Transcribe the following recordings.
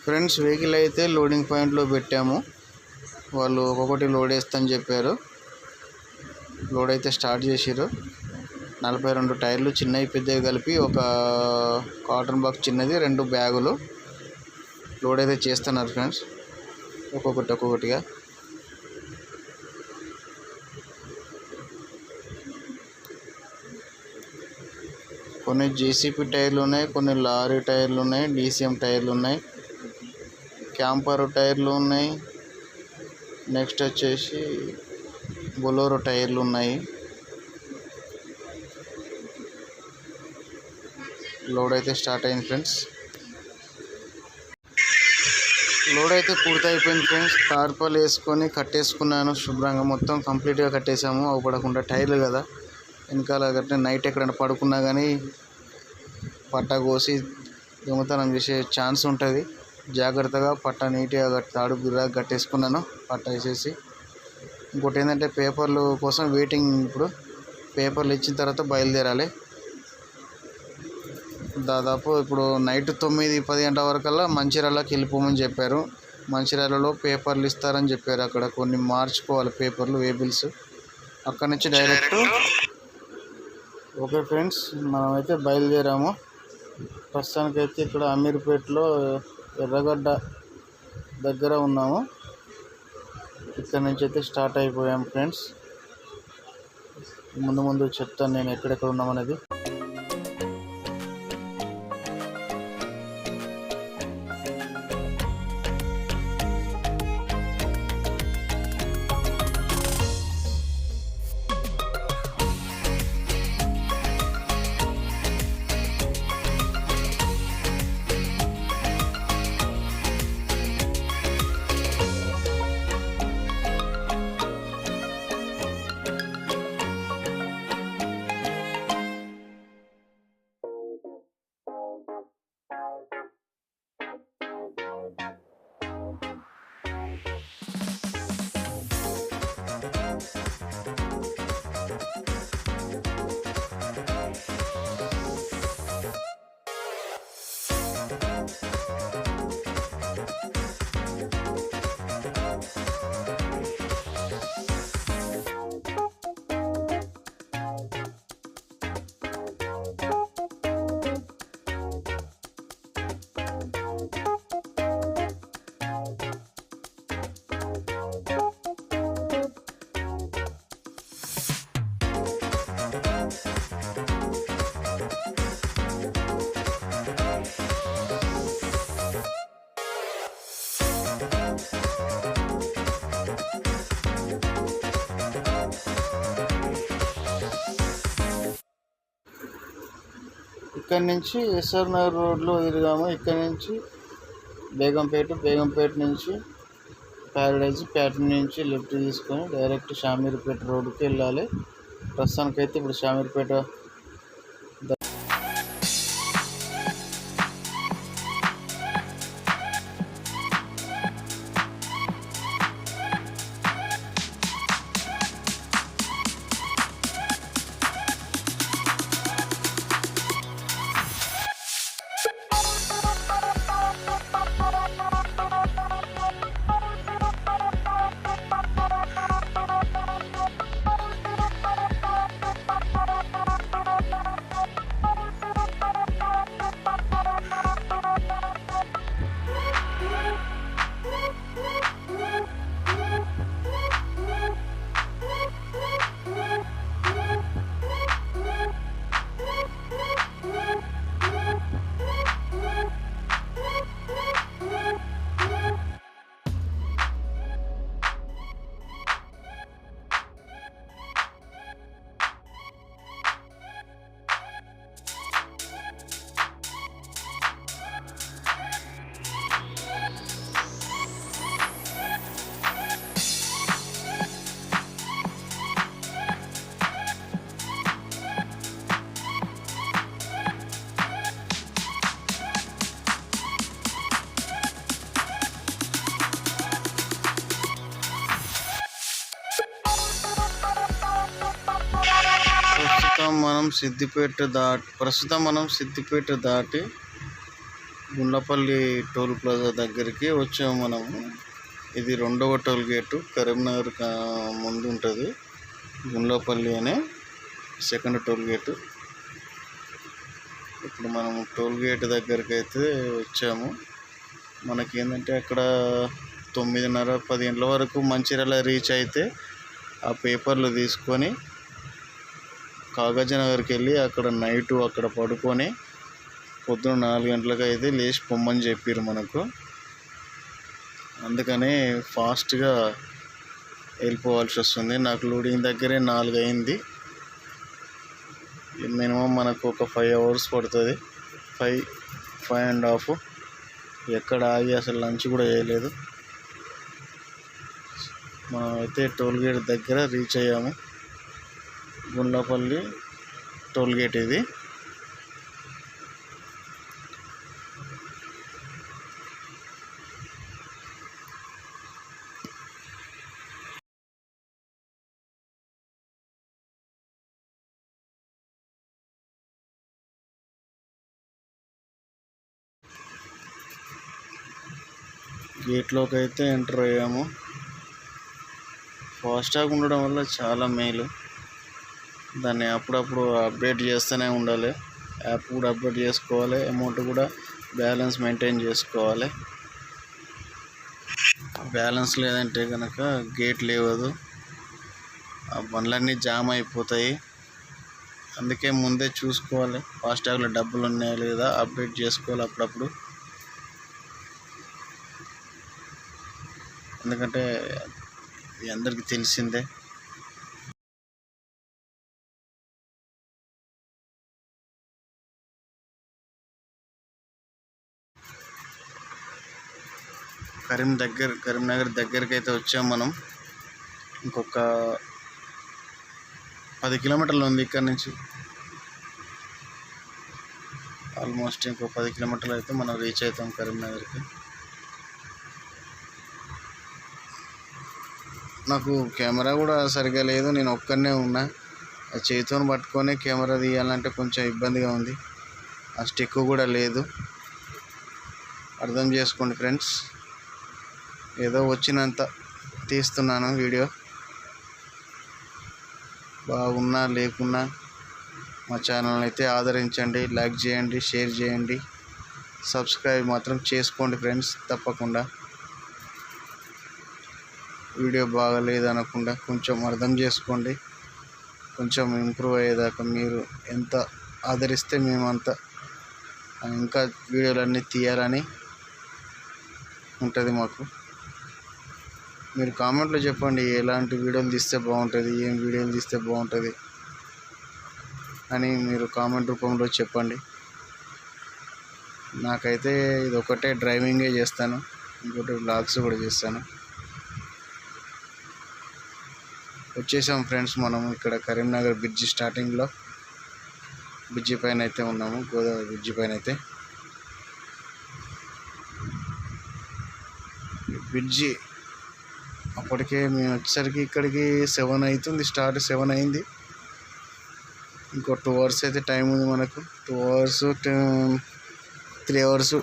Friends, vehicle అయితే loading పాయింట్లో పెట్టాము. వాళ్ళు ఒక్కొక్కటి లోడ్ వేస్తామని చెప్పారు. లోడ్ అయితే స్టార్ట్ చేసిర్రు. 42 టైర్లు చిన్నవి పెద్దవి కలిపి ఒక కాటన్ బాక్స్ చిన్నది 2 బ్యాగులు లోడ్ అయితే చేస్తున్నారు ఫ్రెండ్స్. ఒక్కొక్కటిగా కొన్ని జేసీపీ టైర్లు ఉన్నాయి, కొన్ని లారీ టైర్లు ఉన్నాయి, డీసీఎం టైర్లు ఉన్నాయి, క్యాంపర్ టైర్లు ఉన్నాయి, నెక్స్ట్ వచ్చేసి బొలోరో టైర్లు ఉన్నాయి. లోడ్ అయితే స్టార్ట్ అయింది ఫ్రెండ్స్. లోడ్ అయితే పూర్తి అయిపోయింది ఫ్రెండ్స్. తార్పాలు వేసుకొని కట్టేసుకున్నాను శుభ్రంగా. మొత్తం కంప్లీట్గా కట్టేసాము. అవపడకుండా టైర్లు కదా, వెనకాల గట్టిన నైట్ ఎక్కడైనా పడుకున్నా కానీ పట్టా కోసి దొంగతనం చేసే ఛాన్స్ ఉంటుంది. జాగ్రత్తగా పట్టా నీట్గా తాడు బిర్రాగా కట్టేసుకున్నాను పట్టా వేసేసి. ఇంకోటి ఏంటంటే పేపర్లు కోసం వెయిటింగ్. ఇప్పుడు పేపర్లు ఇచ్చిన తర్వాత బయలుదేరాలి. దాదాపు ఇప్పుడు నైట్ 9-10 గంటల వరకల్లా మంచిర్యాలకి వెళ్ళిపోమని చెప్పారు. మంచిర్యాలలో పేపర్లు ఇస్తారని చెప్పారు. అక్కడ కొన్ని మార్చుకోవాలి పేపర్లు, వేబిల్స్. అక్కడి నుంచి డైరెక్ట్. ఓకే ఫ్రెండ్స్, మనమైతే బయలుదేరాము. ప్రస్తుతానికైతే ఇక్కడ అమీర్పేటలో ఎర్రగడ్డ దగ్గర ఉన్నాము. ఇక్కడ నుంచి అయితే స్టార్ట్ అయిపోయాం ఫ్రెండ్స్. ముందు చెప్తాను నేను ఎక్కడెక్కడ ఉన్నామనేది. ఇక్కడ నుంచి ఎస్ఆర్ నగర్ రోడ్లో తిరిగాము. ఇక్కడ నుంచి బేగంపేట నుంచి ప్యారడైజ్, ప్యాటర్న్ నుంచి లెఫ్ట్ తీసుకొని డైరెక్ట్ షామీర్పేట రోడ్డుకి వెళ్ళాలి. ప్రస్తుతానికైతే ఇప్పుడు షామీర్పేట ప్రస్తుతం మనం సిద్దిపేట దాటి గుండ్లపల్లి టోల్ ప్లాజా దగ్గరికి వచ్చాము మనము. ఇది 2వ టోల్ గేటు, కరీంనగర్ ముందు ఉంటుంది. గుండ్లపల్లి అనే సెకండ్ టోల్ గేటు. ఇప్పుడు మనము టోల్ గేట్ దగ్గరికి అయితే వచ్చాము. మనకేంటంటే అక్కడ 9:30 10 గంటల వరకు మంచిర్యాల రీచ్ అయితే ఆ పేపర్లు తీసుకొని కాగజ్నగర్కి వెళ్ళి అక్కడ నైటు అక్కడ పడుకొని పొద్దున్న 4 గంటలకు అయితే లేచి పొమ్మని చెప్పారు మనకు. అందుకని ఫాస్ట్గా వెళ్ళిపోవాల్సి వస్తుంది. నాకు లోడింగ్ దగ్గరే 4 అయింది. మినిమం మనకు ఒక 5 అవర్స్ పడుతుంది. 5.5 ఎక్కడ ఆగి అసలు లంచ్ కూడా చేయలేదు. మనం అయితే టోల్ గేట్ దగ్గర రీచ్ అయ్యాము. గుండ్లపల్లి టోల్ గేట్ ఇది. గేట్లోకి అయితే ఎంటర్ అయ్యాము. ఫాస్టాగ్ ఉండడం వల్ల చాలా మేలు. దాన్ని అప్పుడప్పుడు అప్డేట్ చేస్తూనే ఉండాలి. యాప్ కూడా అప్డేట్ చేసుకోవాలి, అమౌంట్ కూడా బ్యాలెన్స్ మెయింటైన్ చేసుకోవాలి. బ్యాలెన్స్ లేదంటే కనుక గేట్ లేవదు, ఆ బండ్లన్నీ జామ్ అయిపోతాయి. అందుకే ముందే చూసుకోవాలి ఫాస్టాగ్లో డబ్బులు ఉన్నాయా లేదా, అప్డేట్ చేసుకోవాలి అప్పుడప్పుడు. ఎందుకంటే ఇది అందరికీ తెలిసిందే. కరీంనగర్ దగ్గరికి అయితే వచ్చాము మనం. ఇంకొక 10 కిలోమీటర్లు ఉంది ఇక్కడ నుంచి. ఆల్మోస్ట్ ఇంకో 10 కిలోమీటర్లు అయితే మనం రీచ్ అవుతాం కరీంనగర్కి. నాకు కెమెరా కూడా సరిగ్గా లేదు, నేను ఒక్కనే ఉన్నా. ఆ చేతితో పట్టుకొని కెమెరా తీయాలంటే కొంచెం ఇబ్బందిగా ఉంది. ఆ స్టిక్ కూడా లేదు. అర్థం చేసుకోండి ఫ్రెండ్స్. ఏదో వచ్చినంత తీస్తున్నాను వీడియో. బాగున్నా లేకున్నా మా ఛానల్ని అయితే ఆదరించండి, లైక్ చేయండి, షేర్ చేయండి, సబ్స్క్రైబ్ మాత్రం చేసుకోండి ఫ్రెండ్స్ తప్పకుండా. వీడియో బాగలేదు అనకుండా కొంచెం అర్థం చేసుకోండి. కొంచెం ఇంప్రూవ్ అయ్యేదాకా మీరు ఎంత ఆదరిస్తే మేమంత ఇంకా వీడియోలన్నీ తీయాలని ఉంటుంది మాకు. మీరు కామెంట్లో చెప్పండి ఎలాంటి వీడియోలు తీస్తే బాగుంటుంది, ఏం వీడియోలు తీస్తే బాగుంటుంది అని మీరు కామెంట్ రూపంలో చెప్పండి. నాకైతే ఇది ఒకటే డ్రైవింగే చేస్తాను, ఇంకోటి వ్లాగ్స్ కూడా చేస్తాను. వచ్చేసాం ఫ్రెండ్స్ మనం ఇక్కడ కరీంనగర్ బ్రిడ్జి స్టార్టింగ్లో. బ్రిడ్జి పైన అయితే ఉన్నాము, గోదావరి బ్రిడ్జి పైన అయితే. బ్రిడ్జి అప్పటికే మేము వచ్చేసరికి ఇక్కడికి 7 అవుతుంది, స్టార్ట్ 7 అయింది. ఇంకో 2 అవర్స్ అయితే టైం ఉంది మనకు. 2 అవర్స్ 3 అవర్స్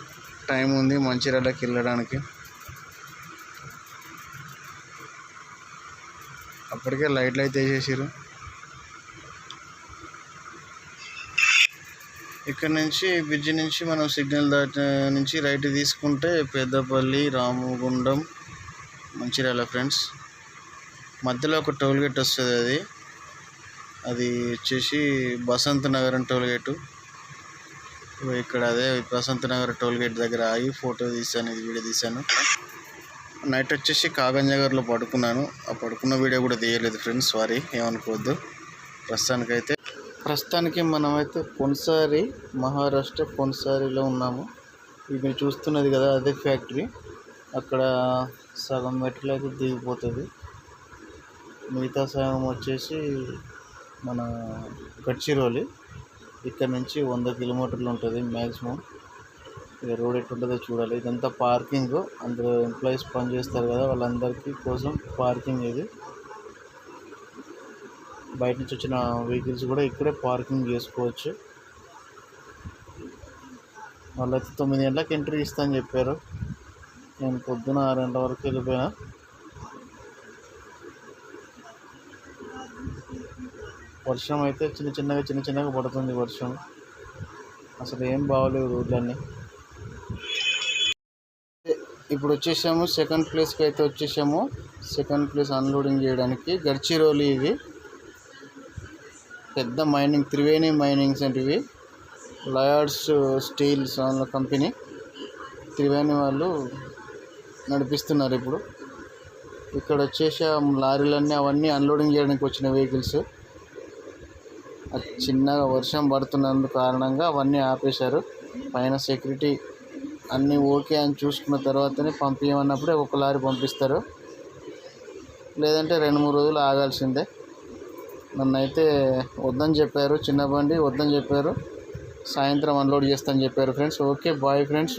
టైం ఉంది మంచిర్యాలకి వెళ్ళడానికి. అప్పటికే లైట్లు అయితే వేసేసారు. ఇక్కడ నుంచి బ్రిడ్జి నుంచి మనం సిగ్నల్ నుంచి రైట్ తీసుకుంటే పెద్దపల్లి, రామగుండం, మంచిర్యాల ఫ్రెండ్స్. మధ్యలో ఒక టోల్ గేట్ వస్తుంది, అది వచ్చేసి బసంత్ నగర్ టోల్ గేటు. ఇక్కడ అదే బసంత్ నగర్ టోల్ గేట్ దగ్గర ఆగి ఫోటో తీసాను, ఇది వీడియో తీసాను. నైట్ వచ్చేసి కాగజ్నగర్లో పడుకున్నాను. ఆ పడుకున్న వీడియో కూడా తీయలేదు ఫ్రెండ్స్, సారీ, ఏమనుకోవద్దు. ప్రస్తుతానికి మనమైతే పొన్సారి, మహారాష్ట్ర పొన్సారిలో ఉన్నాము. ఇది చూస్తున్నది కదా అదే ఫ్యాక్టరీ. అక్కడ సగం మెట్లు అయితే దిగిపోతుంది, మిగతా సగం వచ్చేసి మన గడ్చిరోలి. ఇక్కడ నుంచి 100 కిలోమీటర్లు ఉంటుంది మ్యాక్సిమం. ఇక రోడ్ ఎట్లుంటుందో చూడాలి. ఇదంతా పార్కింగ్, అందులో ఎంప్లాయీస్ పనిచేస్తారు కదా వాళ్ళందరికీ కోసం పార్కింగ్ ఇది. బయట నుంచి వచ్చిన వెహికల్స్ కూడా ఇక్కడే పార్కింగ్ చేసుకోవచ్చు. వాళ్ళైతే 9 గంటలకు ఎంట్రీ ఇస్తా అని చెప్పారు. నేను పొద్దున 6 గంటల వరకు వెళ్ళిపోయినా. వర్షం అయితే చిన్న చిన్నగా పడుతుంది వర్షం. అసలు ఏం బాగోలేవు రోడ్లన్నీ. ఇప్పుడు వచ్చేసాము సెకండ్ ప్లేస్కి అయితే వచ్చేసాము. సెకండ్ ప్లేస్ అన్లోడింగ్ చేయడానికి గడ్చిరోలి. ఇది పెద్ద మైనింగ్, త్రివేణి మైనింగ్స్ అంటే ఇవి లయార్డ్స్ స్టీల్స్ కంపెనీ త్రివేణి వాళ్ళు నడిపిస్తున్నారు. ఇప్పుడు ఇక్కడ వచ్చేసి లారీలన్నీ అవన్నీ అన్లోడింగ్ చేయడానికి వచ్చిన వెహికల్స్. చిన్నగా వర్షం పడుతున్నందు కారణంగా అవన్నీ ఆపేశారు. పైన సెక్యూరిటీ అన్నీ ఓకే అని చూసుకున్న తర్వాతనే పంపించమన్నప్పుడే ఒక లారీ పంపిస్తారు, లేదంటే 2-3 రోజులు ఆగాల్సిందే. నన్నైతే వద్దని చెప్పారు, చిన్న బండి వద్దని చెప్పారు. సాయంత్రం అన్లోడ్ చేస్తాను చెప్పారు ఫ్రెండ్స్. Okay bye friends.